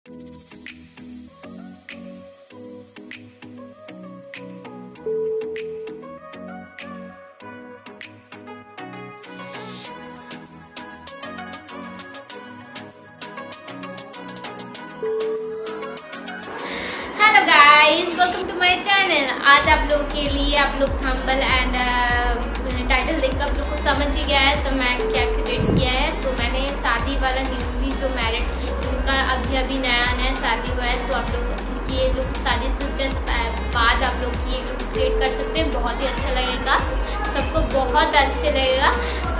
Hello guys, welcome to my channel. आज आप लोग के लिए आप लोग थंबनेल एंड टाइटल देखकर आप लोग को समझ ही गया है तो मैं क्या क्रिएट किया है। तो मैंने शादी वाला न्यूली जो मैरिड उनका अभी नया शादी हुआ है, तो आप लोग ये लुक शादी से जस्ट बाद आप लोग ये लुक क्रिएट कर सकते हैं। बहुत ही अच्छा लगेगा, सबको बहुत अच्छे लगेगा।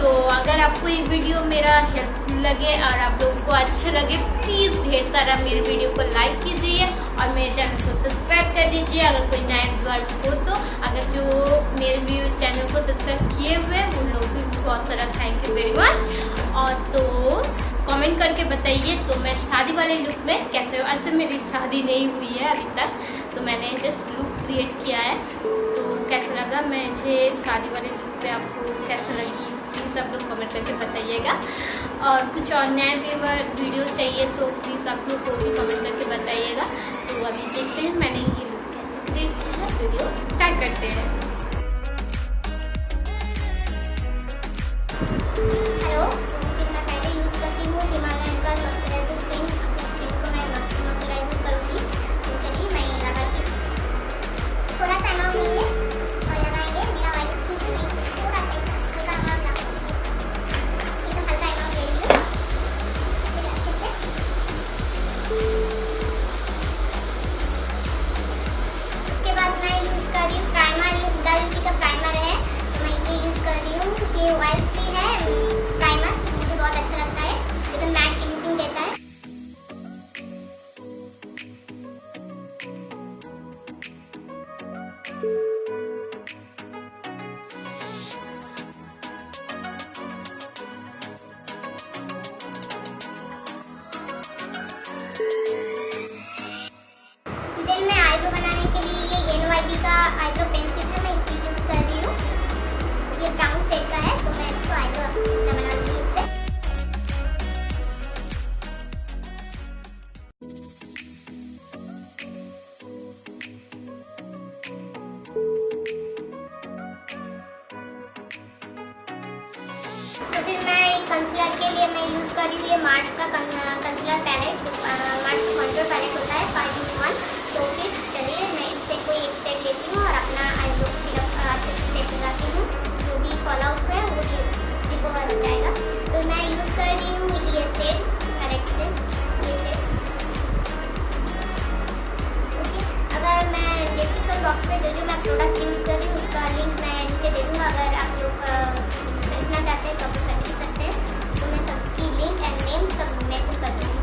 तो अगर आपको ये वीडियो मेरा हेल्पफुल लगे और आप लोगों को अच्छा लगे, प्लीज़ ढेर सारा मेरे वीडियो को लाइक कीजिए और मेरे चैनल को सब्सक्राइब कर दीजिए। अगर कोई नए व्यूअर्स हो तो, अगर जो मेरे चैनल को सब्सक्राइब किए हुए उन लोगों को बहुत सारा थैंक यू वेरी मच। और तो कमेंट करके बताइए तो मैं शादी वाले लुक में कैसे हो। ऐसे मेरी शादी नहीं हुई है अभी तक, तो मैंने जस्ट लुक क्रिएट किया है। तो कैसा लगा मुझे शादी वाले लुक पे, आपको कैसा लगी प्लीज़ आप लोग कमेंट करके बताइएगा। और कुछ और नया वीडियो चाहिए तो प्लीज़ आप लोग को भी कमेंट करके बताइएगा। तो अभी देखते हैं मैंने ये लुक कैसे क्रिएट किया है। वीडियो स्टार्ट करते हैं। हेलो, मैं पहले यूज़ करती हूँ हिमालय का मॉइस्चराइजर क्रीम। अपनी स्किन को मैं मॉइस्चराइजर करूँगी। तो चलिए मैं ये लगाती हूँ। थोड़ा सा अमाउंट लेंगे और लगाएंगे। मेरा ऑयल स्किन है, थोड़ा सा हल्का अमाउंट लगाऊंगी। एकदम हल्का अमाउंट लेंगे फिर अच्छे से। उसके बाद मैं यूज़ कर रही हूँ प्राइमर। ये हुडा का प्राइमर है, तो मैं ये यूज़ कर रही हूँ। ये ऑयल फ्री है प्राइमर, मुझे बहुत अच्छा लगता है। एकदम मैट फिनिशिंग देता है। देन मैं आईब्रो बनाने के लिए ये NY Bee का आईब्रो पेंसिल है, मैं इसे यूज़ कर रही हूँ। ये ब्राउन शेड का है, तो मैं इसको आईब्रो अपना बना लूँगी इससे। तो फिर मैं कंसीलर के लिए मैं यूज़ कर रही हूँ ये मार्क का कंसीलर पैलेट। मार्क का कंट्रोल पैलेट होता है 5-in-1। तो फिर चलिए मैं इससे कोई एक सेट लेती हूँ और अपना आईब्रो अच्छे से सेट लगाती हूँ। जो भी फॉल आउट है वो रिकवर हो जाएगा। तो मैं यूज़ कर रही हूँ ये सेट पैलेट से, ये सेट। ओके, अगर मैं डिस्क्रिप्शन बॉक्स में जो मैं प्रोडक्ट यूज़ कर रही हूँ उसका लिंक मैं नीचे दे दूँगा। अगर आप लोग खरीदना चाहते हैं तो आप खरीद भी सकते हैं। तो मैं सबकी लिंक एंड नेम सब मेंशन कर दूँगी।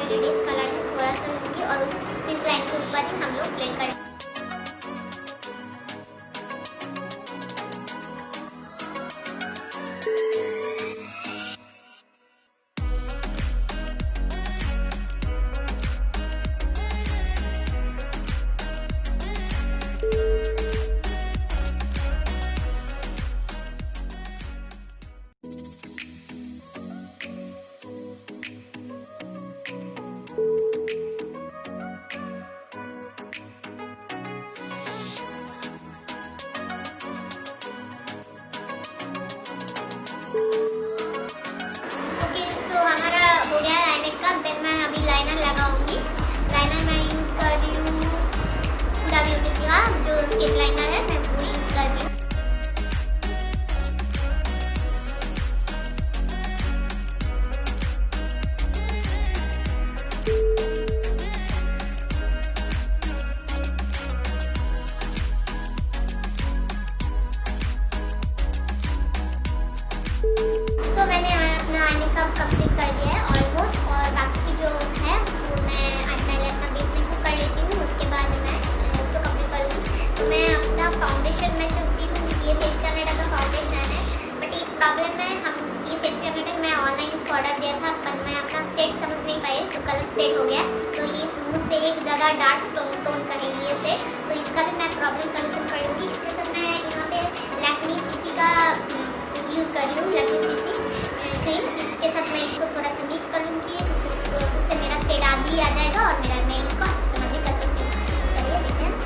रेडियस कलर है, थोड़ा सा लूँगी और इस लाइन के ऊपर ही हम लोग ब्लेंड करेंगे। जाएगा। देन मैं अभी लाइनर लगाऊंगी। लाइनर मैं यूज़ कर रही हूँ हुडा ब्यूटी का जो स्केच लाइनर है, मैं वो यूज़ कर रही हूँ। तो मैंने अपना आई मेकअप कंप्लीट कर दिया है ऑलमोस्ट, और बाकी जो है वो मैं आज पहले अपना बेस मेकअप कर लेती हूँ, उसके बाद मैं उसको कंप्लीट करूँगी। तो मैं अपना फाउंडेशन मैं चुनती हूँ, ये फेस कैनेडा का फाउंडेशन है, बट एक प्रॉब्लम है, हम ये फेस कैनेडा मैं ऑनलाइन उसको ऑर्डर दिया था, पर मैं अपना सेट समझ नहीं पाई तो गलत सेट हो गया। तो ये मुझसे एक ज़्यादा डार्क टोन का है ये सेट, तो इसका भी मैं प्रॉब्लम सोल्यूशन करूँगी। इसके साथ मैं यहाँ पे लैक्मे सीसी का यूज़ कर रही हूँ, लैक्मे सीसी क्रीम। इसके साथ मैं इसको थोड़ा सा मिक्स कर लूँगी, उससे मेरा शेड आगे आ जाएगा और मैं इसको इस्तेमाल भी कर सकती हूँ। चलिए देखते हैं।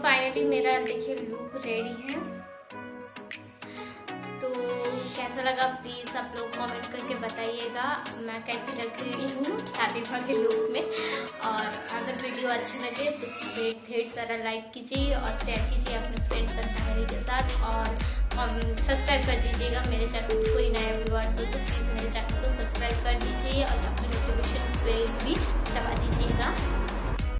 फाइनली मेरा देखिए लुक रेडी है। तो कैसा लगा प्लीज़ आप लोग कमेंट करके बताइएगा मैं कैसी लग रही हूँ शादी वाले लुक में। और अगर वीडियो वीडियो अच्छी लगे तो ढेर सारा लाइक कीजिए और शेयर कीजिए अपने फ्रेंड्स एंड फैमिली के साथ, और सब्सक्राइब कर दीजिएगा मेरे चैनल। कोई नया व्यूअर्स हो तो प्लीज़ मेरे चैनल को सब्सक्राइब कर दीजिए और अपने नोटिफिकेशन बेल भी दबा दीजिएगा।